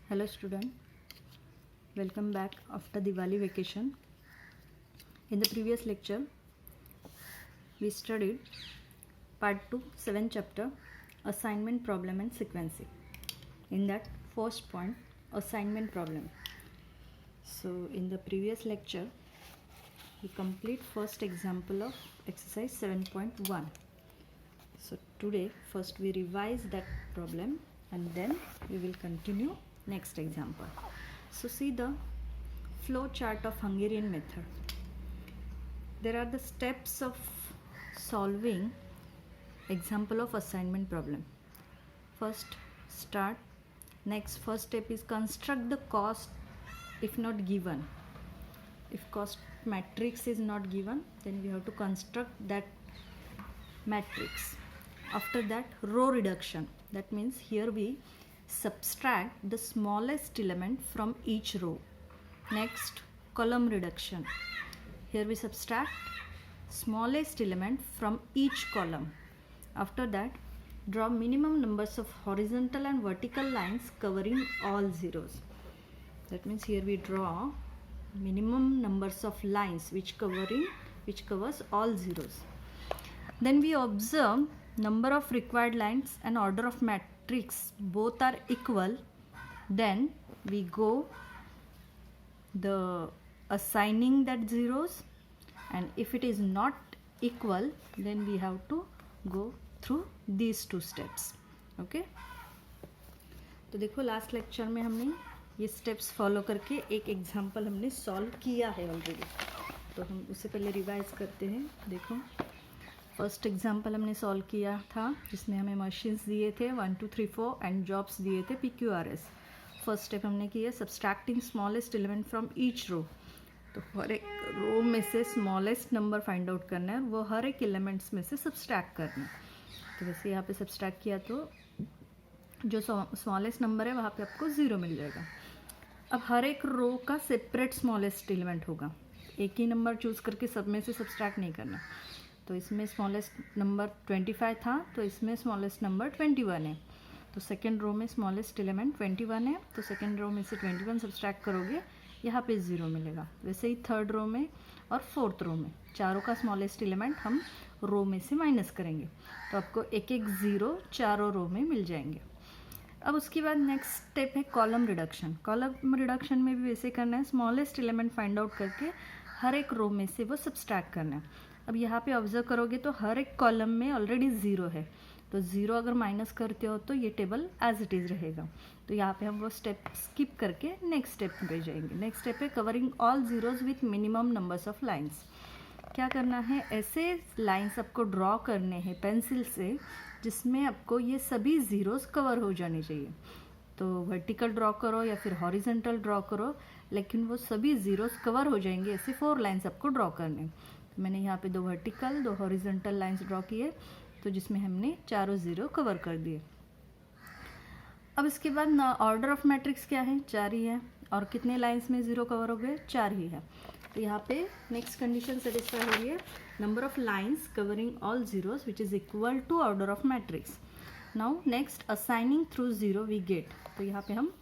Hello student, welcome back after Diwali vacation. In the previous lecture, we studied part 2, 7th chapter, assignment problem and sequencing. In that first point, assignment problem. So in the previous lecture, we complete first example of exercise 7.1. So today, first we revise that problem and then we will continue next example. So see the flow chart of Hungarian method. There are the steps of solving example of assignment problem. First start. Next first step is construct the cost if not given. If cost matrix is not given, then we have to construct that matrix. After that, row reduction. That means here we subtract the smallest element from each row. Next, column reduction. Here we subtract smallest element from each column. After that, draw minimum numbers of horizontal and vertical lines covering all zeros. That means here we draw minimum numbers of lines which covers all zeros. Then we observe number of required lines and order of matrix both are equal. Then we go the assigning that zeros, and if it is not equal, then we have to go through these two steps. Okay, तो देखो last lecture में हमने ये steps follow करके एक example हमने solve किया है ऑलरेडी, तो हम उससे पहले रिवाइज करते हैं. देखो फर्स्ट एग्जांपल हमने सॉल्व किया था जिसमें हमें मशीन्स दिए थे 1 2 3 4 एंड जॉब्स दिए थे PQRS. फर्स्ट स्टेप हमने किया subtracting smallest element from each row. तो हर एक रो में से स्मॉलेस्ट नंबर फाइंड आउट करना है और वो हर एक एलिमेंट्स में से सब्सट्रैक्ट करना है. तो वैसे यहाँ पे सब्सट्रैक्ट किया तो जो स्मॉलेस्ट नंबर है वहाँ पे आपको 0 मिल जाएगा. अब हर एक रो का सेपरेट स्मॉलेस्ट एलिमेंट होगा. एक ही नंबर चूज़ करके सब में से सब्सट्रैक्ट नहीं करना. तो इसमें स्मॉलेस्ट नंबर 25 था, तो इसमें स्मॉलेस्ट नंबर 21 है. तो सेकेंड रो में स्मॉलेस्ट एलिमेंट 21 है, तो सेकेंड रो में से 21 सब्सट्रैक्ट करोगे, यहाँ पे 0 मिलेगा. वैसे ही थर्ड रो में और फोर्थ रो में चारों का स्मॉलेस्ट एलिमेंट हम रो में से माइनस करेंगे, तो आपको एक एक 0 चारों रो में मिल जाएंगे. अब उसके बाद नेक्स्ट स्टेप है कॉलम रिडक्शन. कॉलम रिडक्शन में भी वैसे करना है, स्मॉलेस्ट एलिमेंट फाइंड आउट करके हर एक रो में से वो सब्सट्रैक्ट करना है. अब यहाँ पे ऑब्जर्व करोगे तो हर एक कॉलम में ऑलरेडी 0 है, तो 0 अगर माइनस करते हो तो ये टेबल एज इट इज़ रहेगा. तो यहाँ पे हम वो स्टेप स्किप करके नेक्स्ट स्टेप पे जाएंगे. नेक्स्ट स्टेप है covering all zeros with minimum numbers of lines. क्या करना है, ऐसे लाइंस आपको ड्रॉ करने हैं पेंसिल से जिसमें आपको ये सभी ज़ीरोज़ कवर हो जाने चाहिए. तो वर्टिकल ड्रॉ करो या फिर हॉरिजेंटल ड्रॉ करो, लेकिन वो सभी ज़ीरोज़ कवर हो जाएंगे. ऐसे 4 लाइंस आपको ड्रॉ करने हैं. तो मैंने यहाँ पे 2 वर्टिकल 2 हॉरिजेंटल लाइंस ड्रॉ किए, तो जिसमें हमने चारों ज़ीरो कवर कर दिए. अब इसके बाद ऑर्डर ऑफ मैट्रिक्स क्या है, 4 ही है. और कितने लाइंस में 0 कवर हो गए, 4 ही है. तो यहाँ पे नेक्स्ट कंडीशन सेटिस्फाई हो रही है, number of lines covering all zeros which is equal to order of matrix. Now next assigning through 0 we get. तो यहाँ पे हम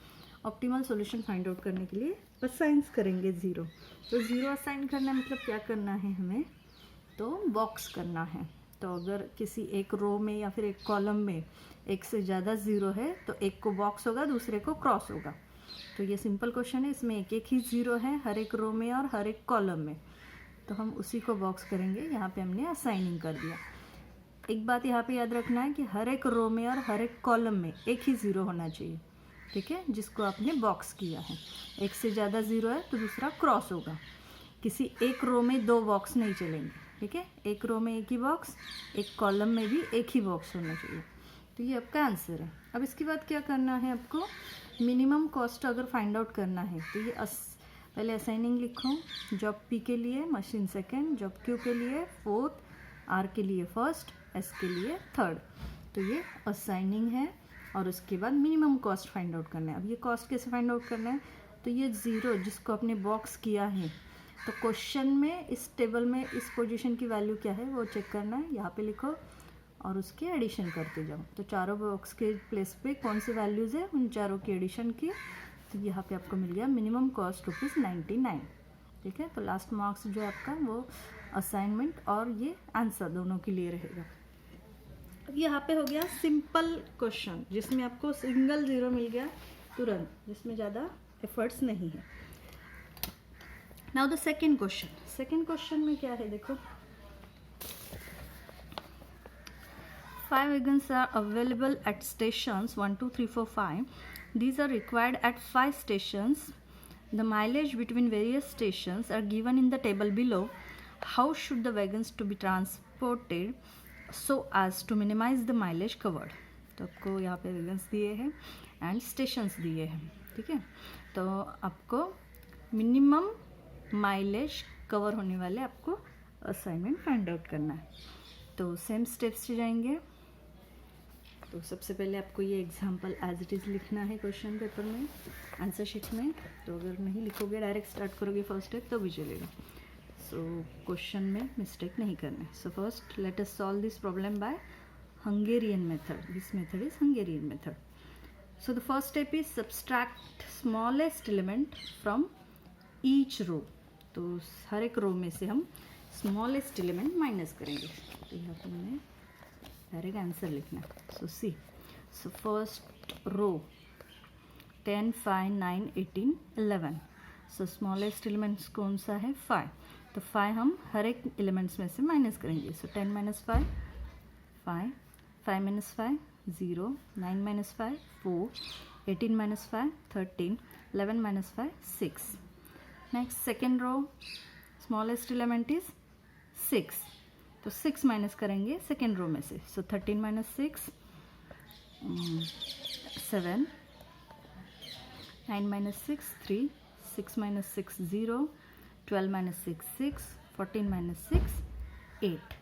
ऑप्टिमल सॉल्यूशन फाइंड आउट करने के लिए असाइंस करेंगे 0. तो 0 असाइन करना मतलब क्या करना है हमें, तो बॉक्स करना है. तो अगर किसी एक रो में या फिर एक कॉलम में एक से ज़्यादा 0 है तो एक को बॉक्स होगा, दूसरे को क्रॉस होगा. तो ये सिंपल क्वेश्चन है, इसमें एक एक ही 0 है हर एक रो में और हर एक कॉलम में, तो हम उसी को बॉक्स करेंगे. यहाँ पे हमने असाइनिंग कर दिया. एक बात यहाँ पे याद रखना है कि हर एक रो में और हर एक कॉलम में एक ही 0 होना चाहिए, ठीक है, जिसको आपने बॉक्स किया है. एक से ज़्यादा 0 है तो दूसरा क्रॉस होगा. किसी एक रो में 2 बॉक्स नहीं चलेंगे, ठीक है. एक रो में एक ही बॉक्स, एक कॉलम में भी एक ही बॉक्स होना चाहिए. तो ये आपका आंसर है. अब इसके बाद क्या करना है, आपको मिनिमम कॉस्ट अगर फाइंड आउट करना है तो ये पहले असाइनिंग लिखो. जॉब P के लिए मशीन सेकेंड, जॉब Q के लिए फोर्थ, R के लिए फर्स्ट, S के लिए थर्ड. तो ये असाइनिंग है. और उसके बाद मिनिमम कॉस्ट फाइंड आउट करना है. अब ये कॉस्ट कैसे फाइंड आउट करना है, तो ये 0 जिसको आपने बॉक्स किया है, तो क्वेश्चन में इस टेबल में इस पोजीशन की वैल्यू क्या है वो चेक करना है. यहाँ पे लिखो और उसके एडिशन करते जाओ. तो चारों बॉक्स के प्लेस पे कौन सी वैल्यूज़ है उन चारों की एडिशन की तो यहाँ पे आपको मिल गया मिनिमम कॉस्ट ₹99। ठीक है, तो लास्ट मार्क्स जो है आपका वो असाइनमेंट और ये आंसर दोनों के लिए रहेगा। यहाँ पे हो गया सिंपल क्वेश्चन जिसमें आपको सिंगल जीरो मिल गया तुरंत, जिसमें ज़्यादा एफर्ट्स नहीं है। नाउ द सेकेंड क्वेश्चन में क्या है देखो, 5 wagons are available at stations 1, 2, 3, 4, 5. These are required at 5 stations. The mileage between various stations are given in the table below. How should the wagons to be transported so as to minimize the mileage covered? तो आपको यहाँ पे wagons दिए हैं and stations दिए हैं। ठीक है, तो आपको मिनिमम माइलेज कवर होने वाले आपको असाइनमेंट फाइंड आउट करना है। तो सेम स्टेप्स से जाएंगे। तो सबसे पहले आपको ये एग्जांपल एज इट इज़ लिखना है क्वेश्चन पेपर में, आंसर शीट में। तो अगर नहीं लिखोगे, डायरेक्ट स्टार्ट करोगे फर्स्ट स्टेप तो भी चलेगा। सो क्वेश्चन में मिस्टेक नहीं करना है। So first let us solve this problem by Hungarian method. This method is Hungarian method. So the first step is subtract smallest element from each row. तो हर एक रो में से हम स्मॉलेस्ट एलिमेंट माइनस करेंगे। तो यहाँ पर हमने डायरेक्ट आंसर लिखना है। So see, so first row 10, 5, 9, 18, 11। So smallest elements कौन सा है? 5। तो 5 हम हर एक एलिमेंट्स में से माइनस करेंगे। So 10 minus 5 5, 5 minus 5 0, 9 minus 5 4, 18 minus 5 13, 11 minus 5 6। Next second row, smallest element is 6। तो 6 माइनस करेंगे सेकेंड रो में से। So 13 minus 6 7, 9 minus 6 3, 6 minus 6 0, 12 minus 6 6, 14 minus 6 8।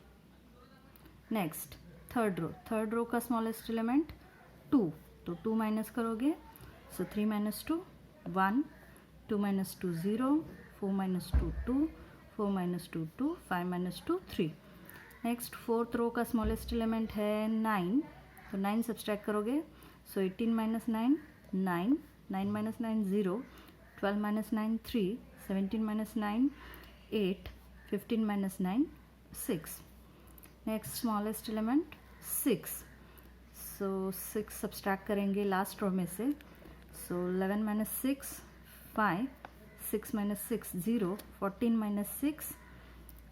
Next third row का स्मॉलेस्ट एलिमेंट 2। तो 2 माइनस करोगे। So 3 minus 2 1, 2 minus 2 0, 4 minus 2 2, 4 minus 2 2, 5 minus 2 3। Next fourth row का smallest element है 9। तो 9 सब्सट्रैक्ट करोगे। So 18 minus 9 9, 9 minus 9 0, 12 minus 9 3, 17 minus 9 8, 15 minus 9 6। Next smallest element 6। So 6 subtract करेंगे last row में से। So 11 minus 6 5, 6 minus 6 0, 14 minus 6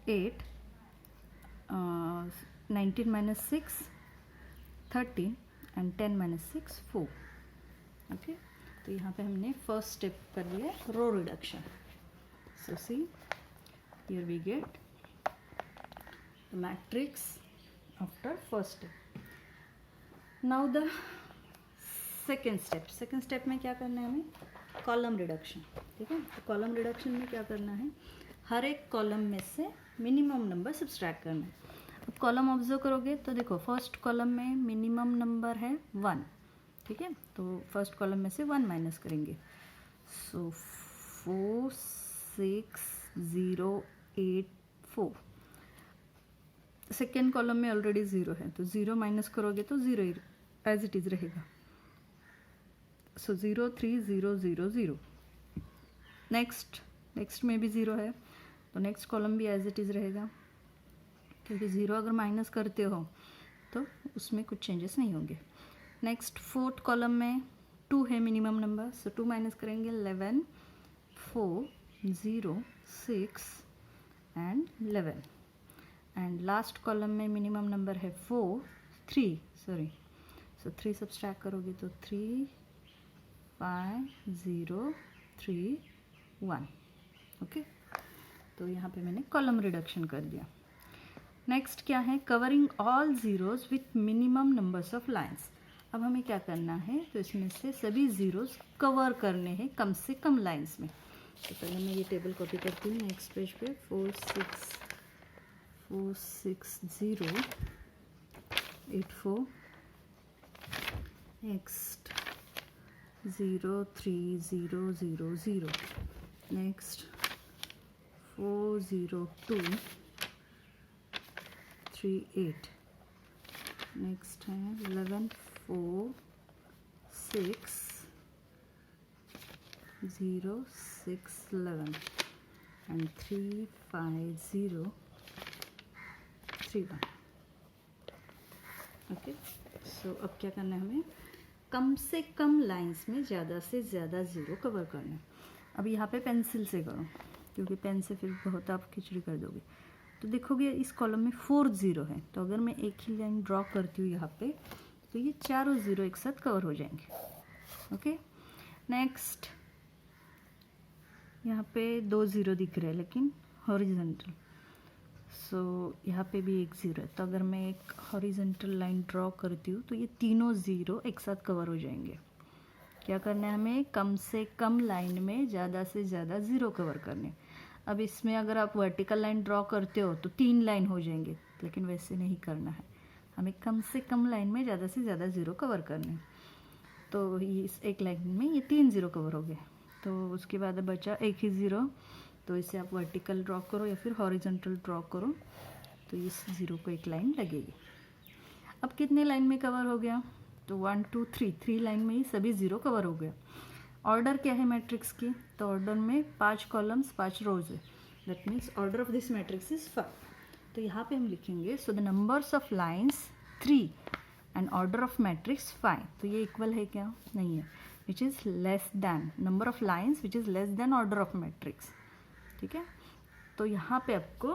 8, 19 minus 6 13 and 10 minus 6 4। Okay, तो यहाँ पे हमने फर्स्ट स्टेप कर लिया row reduction. So see here we get the matrix after first step. Now the second step में क्या करना है हमें? Column reduction. ठीक है, तो कॉलम रिडक्शन में क्या करना है? हर एक कॉलम में से मिनिमम नंबर सब्सट्रैक्ट करना है। अब कॉलम ऑब्जर्व करोगे तो देखो फर्स्ट कॉलम में मिनिमम नंबर है 1। ठीक है, तो फर्स्ट कॉलम में से 1 माइनस करेंगे। सो 4 6 0 8 4। सेकेंड कॉलम में ऑलरेडी 0 है, तो 0 माइनस करोगे तो 0 एज इट इज़ रहेगा। सो 0 3 0 0 0। नेक्स्ट में भी 0 है, तो नेक्स्ट कॉलम भी एज इट इज़ रहेगा, क्योंकि 0 अगर माइनस करते हो तो उसमें कुछ चेंजेस नहीं होंगे। नेक्स्ट फोर्थ कॉलम में 2 है मिनिमम नंबर। सो 2 माइनस करेंगे 11 4 0 6 एंड 11। एंड लास्ट कॉलम में मिनिमम नंबर है 3। सो 3 सब्सट्रैक्ट करोगे तो 3 5 0 3 1। ओके, तो यहाँ पे मैंने कॉलम रिडक्शन कर दिया। नेक्स्ट क्या है? Covering all zeros with minimum numbers of lines. अब हमें क्या करना है? तो इसमें से सभी ज़ीरोज़ कवर करने हैं कम से कम लाइन्स में। तो पहले मैं ये टेबल कॉपी करती हूँ नेक्स्ट पेज पे। 4 6 0 8 4। नेक्स्ट 0 3 0 0 0। नेक्स्ट 4 0 2 3 8। नेक्स्ट है 11 4 6 0 6 11 एंड 3 5 0 3 1। ओके, सो अब क्या करना है हमें, कम से कम लाइंस में ज़्यादा से ज़्यादा ज़ीरो कवर करना है। अब यहाँ पे पेंसिल से करो, क्योंकि पेन से फिर बहुत आप खिचड़ी कर दोगे। तो देखोगे इस कॉलम में 4 0 है, तो अगर मैं एक ही लाइन ड्रॉ करती हूँ यहाँ पे, तो ये चारों ज़ीरो एक साथ कवर हो जाएंगे। ओके, नेक्स्ट यहाँ पे 2 0 दिख रहे हैं लेकिन हॉरिजॉन्टल, सो यहाँ पे भी एक ज़ीरो है। तो अगर मैं एक हॉरिजॉन्टल लाइन ड्रॉ करती हूँ तो ये तीनों ज़ीरो एक साथ कवर हो जाएंगे। क्या करना है हमें, कम से कम लाइन में ज़्यादा से ज़्यादा ज़ीरो कवर करने। अब इसमें अगर आप वर्टिकल लाइन ड्रॉ करते हो तो 3 लाइन हो जाएंगे, लेकिन वैसे नहीं करना है, हमें कम से कम लाइन में ज़्यादा से ज़्यादा ज़ीरो कवर करने। तो इस एक लाइन में ये 3 ज़ीरो कवर हो गए। तो उसके बाद बचा एक ही ज़ीरो, तो इसे आप वर्टिकल ड्रॉ करो या फिर हॉरिजॉन्टल ड्रॉ करो, तो इस ज़ीरो को एक लाइन लगेगी। अब कितने लाइन में कवर हो गया, तो 1 2 3 लाइन में ही सभी ज़ीरो कवर हो गया। ऑर्डर क्या है मैट्रिक्स की, तो ऑर्डर में 5 कॉलम्स 5 रोज है, that means order of this matrix is 5। तो यहाँ पे हम लिखेंगे so the numbers of lines 3 and order of matrix 5। तो ये इक्वल है क्या, नहीं है, which is less than number of lines which is less than order of matrix. ठीक है, तो यहाँ पे आपको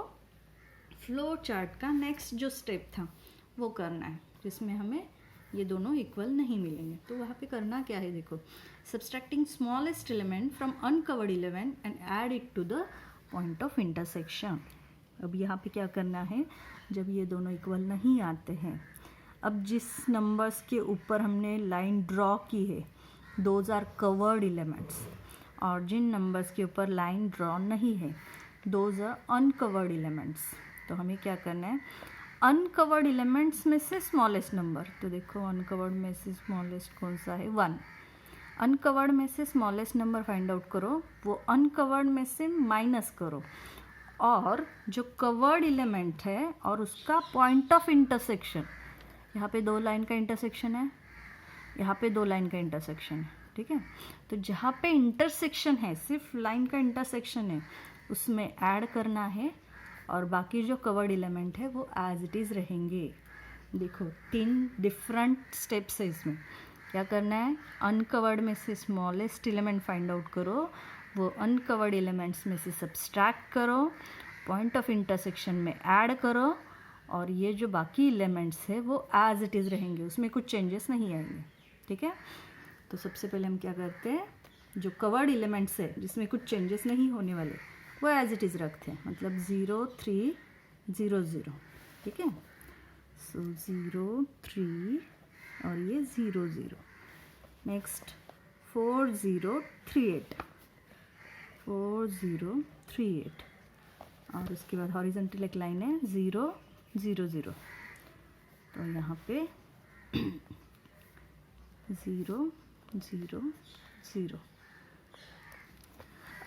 फ्लो चार्ट का नेक्स्ट जो स्टेप था वो करना है, जिसमें हमें ये दोनों इक्वल नहीं मिलेंगे। तो वहाँ पे करना क्या है, देखो, subtracting smallest element from uncovered element and add it to the point of intersection. अब यहाँ पे क्या करना है, जब ये दोनों इक्वल नहीं आते हैं, अब जिस नंबर्स के ऊपर हमने लाइन ड्रॉ की है दोज आर कवर्ड एलिमेंट्स, और जिन नंबर्स के ऊपर लाइन ड्रॉ नहीं है दोज आर अनकवर्ड एलिमेंट्स। तो हमें क्या करना है, अनकवर्ड एलिमेंट्स में से स्मॉलेस्ट नंबर, तो देखो अनकवर्ड में से स्मॉलेस्ट कौन सा है, 1। अनकवर्ड में से स्मॉलेस्ट नंबर फाइंड आउट करो, वो अनकवर्ड में से माइनस करो, और जो कवर्ड एलिमेंट है और उसका पॉइंट ऑफ इंटरसेक्शन, यहाँ पे 2 लाइन का इंटरसेक्शन है, यहाँ पे 2 लाइन का इंटरसेक्शन है। ठीक है, तो जहाँ पे इंटरसेक्शन है, सिर्फ लाइन का इंटरसेक्शन है, उसमें ऐड करना है, और बाकी जो कवर्ड एलिमेंट है वो एज इट इज़ रहेंगे। देखो 3 डिफरेंट स्टेप्स है इसमें। क्या करना है, अनकवर्ड में से स्मॉलेस्ट एलिमेंट फाइंड आउट करो, वो अनकवर्ड एलिमेंट्स में से सब्सट्रैक्ट करो, पॉइंट ऑफ इंटरसेक्शन में ऐड करो, और ये जो बाकी एलिमेंट्स है वो एज इट इज़ रहेंगे, उसमें कुछ चेंजेस नहीं आएंगे। ठीक है, तो सबसे पहले हम क्या करते हैं, जो कवर्ड एलिमेंट्स है जिसमें कुछ चेंजेस नहीं होने वाले वो एज इट इज़ रखते हैं, मतलब 0 3 0 0। ठीक है, सो 0 3 और ये 0 0। नेक्स्ट 4 0 3 8 4 0 3 8, और उसके बाद हॉरिजॉन्टल एक लाइन है 0 0 0। तो यहाँ पे 0 0 0।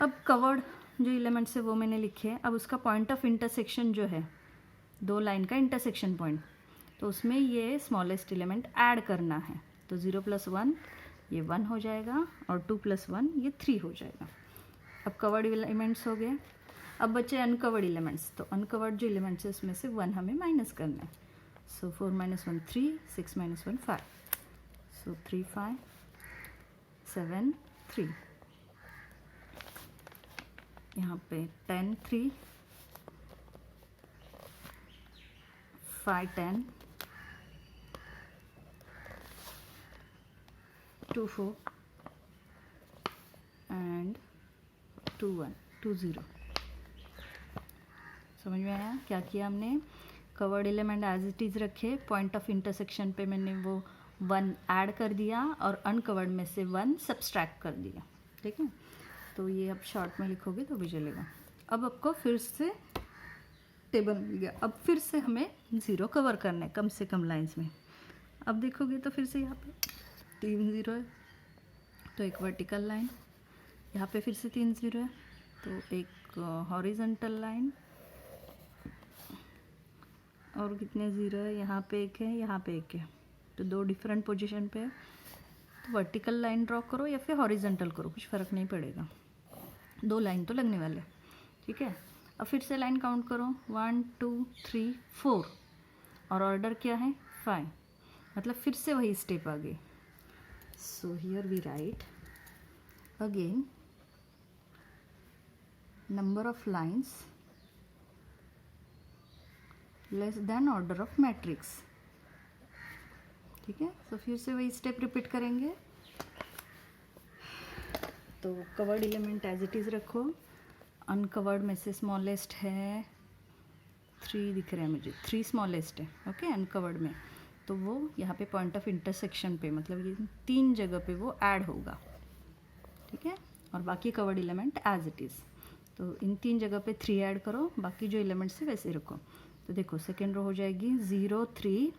अब कवर्ड जो एलिमेंट्स है वो मैंने लिखे हैं। अब उसका पॉइंट ऑफ इंटरसेक्शन जो है 2 लाइन का इंटरसेक्शन पॉइंट, तो उसमें ये स्मॉलेस्ट एलिमेंट ऐड करना है। तो 0 + 1 ये 1 हो जाएगा, और 2 + 1 ये 3 हो जाएगा। अब कवर्ड एलिमेंट्स हो गए। अब बचे अनकवर्ड एलिमेंट्स, तो अनकवर्ड जो एलिमेंट्स है उसमें से 1 हमें माइनस करना है। सो 4 - 1 3, 6 - 1 5, सो 3 5 7 3। यहाँ पे 10 3 5 10 2 4 एंड 2 1 2 0। समझ में आया क्या किया हमने, covered element as it is रखे, पॉइंट ऑफ इंटरसेक्शन पे मैंने वो 1 ऐड कर दिया, और अनकवर्ड में से 1 सब्सट्रैक्ट कर दिया। ठीक है, तो ये अब शॉर्ट में लिखोगे तो भी चलेगा। अब आपको फिर से टेबल मिल गया। अब फिर से हमें 0 कवर करना है कम से कम लाइंस में। अब देखोगे तो फिर से यहाँ पे 3 0 है, तो एक वर्टिकल लाइन, यहाँ पे फिर से 3 0 है, तो एक हॉरिजॉन्टल लाइन, और कितने 0 है, यहाँ पे एक है, यहाँ पे एक है, तो 2 डिफरेंट पोजीशन पे है। तो वर्टिकल लाइन ड्रॉ करो या फिर हॉरिजेंटल करो, कुछ फ़र्क नहीं पड़ेगा, 2 लाइन तो लगने वाले, ठीक है। अब फिर से लाइन काउंट करो, 1 2 3 4 और ऑर्डर क्या है 5, मतलब फिर से वही स्टेप आ गई। So here we write again number of lines less than order of matrix, ठीक है। तो फिर से वही स्टेप रिपीट करेंगे। तो covered element as it is रखो, अनकवर्ड में से स्मॉलेस्ट है 3 दिख रहा है मुझे, 3 स्मॉलेस्ट है, ओके अनकवर्ड में, तो वो यहाँ पे पॉइंट ऑफ इंटरसेक्शन पे, मतलब ये 3 जगह पे वो ऐड होगा, ठीक है। और बाकी covered element as it is, तो इन 3 जगह पे 3 ऐड करो, बाकी जो एलिमेंट्स है वैसे रखो। तो देखो सेकेंड रो हो जाएगी 0 3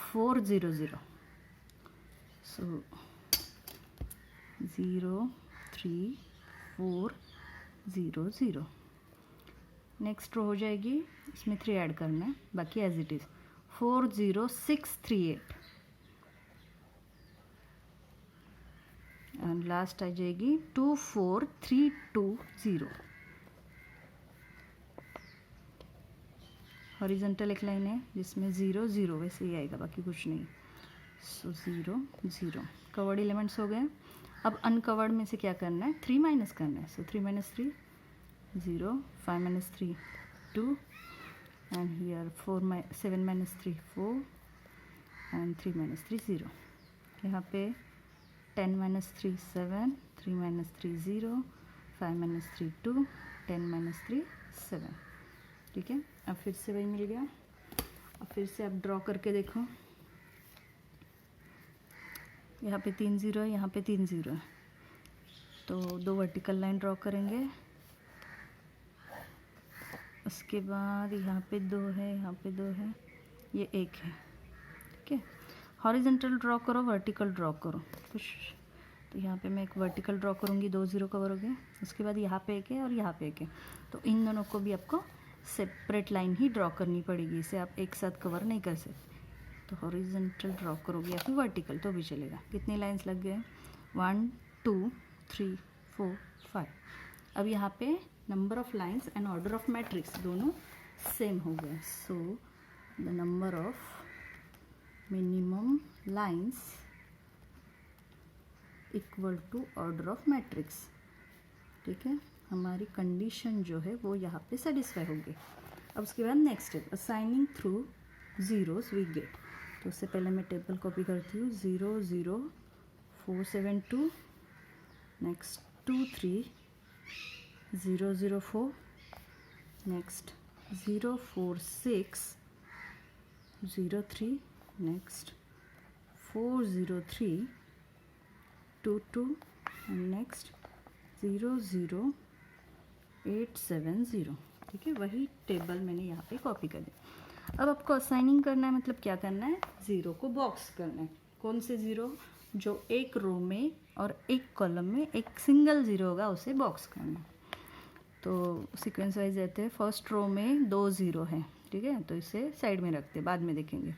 4 0 0, सो 0 3 4 0 0। नेक्स्ट रो हो जाएगी, इसमें 3 ऐड करना है, बाकी as it is 4 0 6 3 8, and last आ जाएगी 2 4 3 2 0। हॉरिजेंटल एक लाइन है जिसमें 0 0 वैसे ही आएगा, बाकी कुछ नहीं। सो 0 0 कवर्ड एलिमेंट्स हो गए। अब अनकवर्ड में से क्या करना है, 3 माइनस करना है। सो 3 - 3 0, 5 - 3 2, एंड हियर 7 - 3 4, एंड 3 - 3 0। यहाँ पे 10 - 3 7, 3 - 3 0, 5 - 3 2, 10 - 3 7, ठीक है। अब फिर से वही मिल गया। अब फिर से आप ड्रॉ करके देखो, यहाँ पे 3 0 है, यहाँ पे 3 0 है, तो 2 वर्टिकल लाइन ड्रॉ करेंगे। उसके बाद यहाँ पे 2 है, यहाँ पे 2 है, ये 1 है, ठीक है। हॉरिजेंटल ड्रॉ करो, वर्टिकल ड्रॉ करो कुछ, तो यहाँ पे मैं एक वर्टिकल ड्रॉ करूँगी, 2 0 कवर हो गए। उसके बाद यहाँ पे 1 है और यहाँ पे 1 है, तो इन दोनों को भी आपको सेपरेट लाइन ही ड्रॉ करनी पड़ेगी, इसे आप एक साथ कवर नहीं कर सकते। तो हॉरिजेंटल ड्रॉ करोगे या फिर वर्टिकल तो भी चलेगा। कितने लाइंस लग गए, 1 2 3 4 5। अब यहाँ पे number of lines and order of matrix दोनों सेम हो गए। So the number of minimum lines equal to order of matrix, ठीक है। हमारी कंडीशन जो है वो यहाँ पे सेटिस्फाई होगी। अब उसके बाद next step, assigning through zeros we get. तो उससे पहले मैं टेबल कॉपी करती हूँ, 0 0 4 7 2, next 2 3 0 0 4, next 0 4 6 0 3, next 4 0 3 2 2, and next 0 0 8 7 0, ठीक है। वही टेबल मैंने यहाँ पे कॉपी कर दी। अब आपको असाइनिंग करना है, मतलब क्या करना है, 0 को बॉक्स करना है। कौन से 0, जो एक रो में और एक कॉलम में एक सिंगल 0 होगा उसे बॉक्स करना है। तो सीक्वेंस वाइज रहते हैं, फर्स्ट रो में 2 0 है, ठीक है, तो इसे साइड में रखते हैं, बाद में देखेंगे।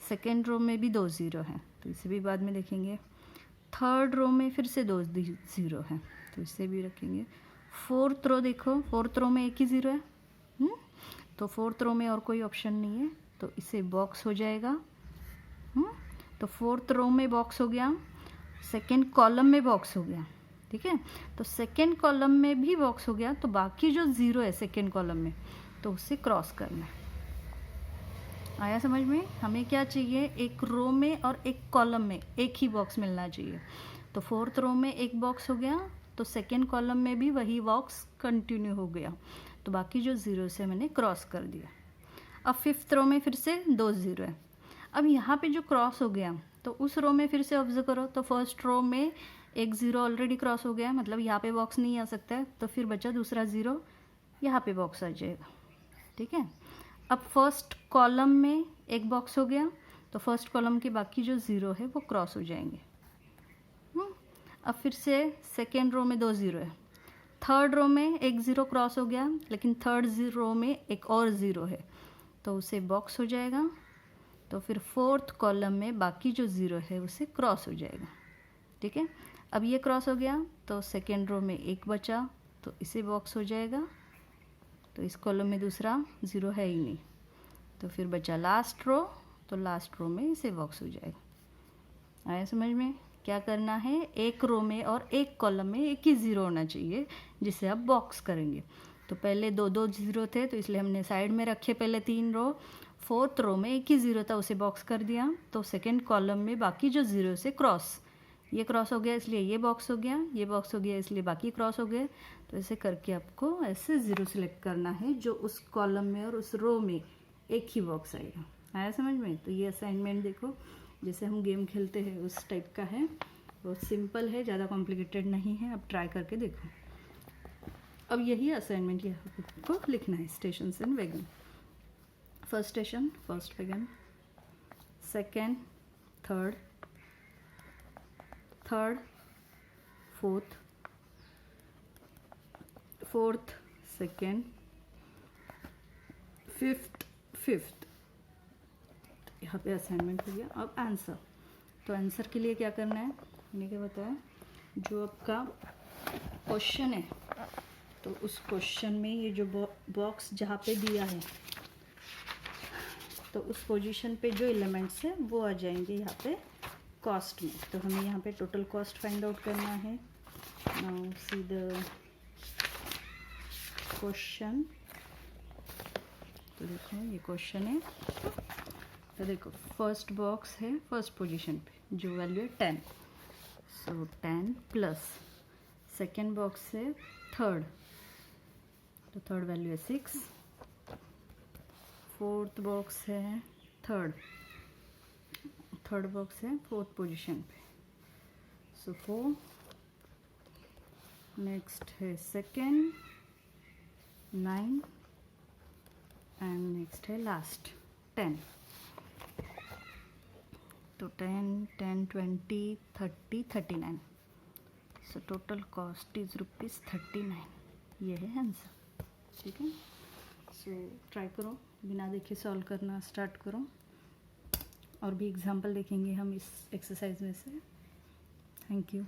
सेकेंड रो में भी 2 0 है, तो इसे भी बाद में देखेंगे। थर्ड रो में फिर से 2 0 है, तो इसे भी रखेंगे। फोर्थ रो देखो, फोर्थ रो में एक ही 0 है, तो फोर्थ रो में और कोई ऑप्शन नहीं है, तो इसे बॉक्स हो जाएगा। तो फोर्थ रो में बॉक्स हो गया, सेकेंड कॉलम में बॉक्स हो गया, ठीक है। तो सेकेंड कॉलम में भी बॉक्स हो गया, तो बाकी जो 0 है सेकेंड कॉलम में, तो उसे क्रॉस करना है। आया समझ में? हमें क्या चाहिए, एक रो में और एक कॉलम में एक ही बॉक्स मिलना चाहिए। तो फोर्थ रो में एक बॉक्स हो गया, तो सेकेंड कॉलम में भी वही बॉक्स कंटिन्यू हो गया, तो बाकी जो 0 से मैंने क्रॉस कर दिया। अब फिफ्थ रो में फिर से 2 0 है। अब यहाँ पे जो क्रॉस हो गया, तो उस रो में फिर से ऑब्जर्व करो, तो फर्स्ट रो में एक 0 ऑलरेडी क्रॉस हो गया, मतलब यहाँ पे बॉक्स नहीं आ सकता है, तो फिर बचा दूसरा 0, यहाँ पे बॉक्स आ जाएगा, ठीक है। अब फर्स्ट कॉलम में एक बॉक्स हो गया, तो फर्स्ट कॉलम के बाकी जो 0 है वो क्रॉस हो जाएंगे। अब फिर से सेकेंड रो में 2 0 है, थर्ड रो में एक 0 क्रॉस हो गया, लेकिन थर्ड रो में एक और 0 है, तो उसे बॉक्स हो जाएगा। तो फिर फोर्थ कॉलम में बाकी जो 0 है उसे क्रॉस हो जाएगा, ठीक है। अब ये क्रॉस हो गया तो सेकेंड रो में 1 बचा, तो इसे बॉक्स हो जाएगा। तो इस कॉलम में दूसरा 0 है ही नहीं, तो फिर बचा लास्ट रो, तो लास्ट रो में इसे बॉक्स हो जाएगा। आया समझ में? क्या करना है, एक रो में और एक कॉलम में एक ही 0 होना चाहिए जिसे आप बॉक्स करेंगे। तो पहले 2 0 थे, तो इसलिए हमने साइड में रखे पहले 3 रो। फोर्थ रो में एक ही 0 था, उसे बॉक्स कर दिया। तो सेकेंड कॉलम में बाकी जो 0 से क्रॉस, ये क्रॉस हो गया इसलिए ये बॉक्स हो गया, ये बॉक्स हो गया इसलिए बाकी क्रॉस हो गए। तो ऐसे करके आपको ऐसे 0 सिलेक्ट करना है जो उस कॉलम में और उस रो में एक ही बॉक्स आएगा। आया समझ में? तो ये असाइनमेंट देखो, जैसे हम गेम खेलते हैं उस टाइप का है, बहुत सिंपल है, ज़्यादा कॉम्प्लिकेटेड नहीं है। अब ट्राई करके देखो। अब यही असाइनमेंट यहाँ आपको लिखना है, station and wagon. First station, first wagon, second, third, third, fourth, fourth, second, fifth, fifth. यहाँ पे असाइनमेंट हो गया। अब आंसर, तो आंसर के लिए क्या करना है मैंने क्या बताया, जो आपका क्वेश्चन है तो उस क्वेश्चन में ये जो बॉक्स जहाँ पे दिया है तो उस पोजीशन पे जो एलिमेंट्स है वो आ जाएंगे यहाँ पे कॉस्ट में। तो हमें यहाँ पे टोटल कॉस्ट फाइंड आउट करना है। Now see the question. तो देखो ये क्वेश्चन है, तो देखो फर्स्ट बॉक्स है फर्स्ट पोजीशन पे, जो वैल्यू है 10, सो 10 प्लस सेकेंड बॉक्स है थर्ड, तो थर्ड वैल्यू है 6, फोर्थ बॉक्स है थर्ड, थर्ड बॉक्स है फोर्थ पोजीशन पे, सो 4, नेक्स्ट है सेकेंड 9 एंड नेक्स्ट है लास्ट 10। तो 10, 10, 20, 30, 39, सो टोटल कॉस्ट इज ₹39। ये है आंसर। ठीक है, सो ट्राई करो, बिना देखे सॉल्व करना स्टार्ट करो। और भी एग्जांपल देखेंगे हम इस एक्सरसाइज में से। Thank you.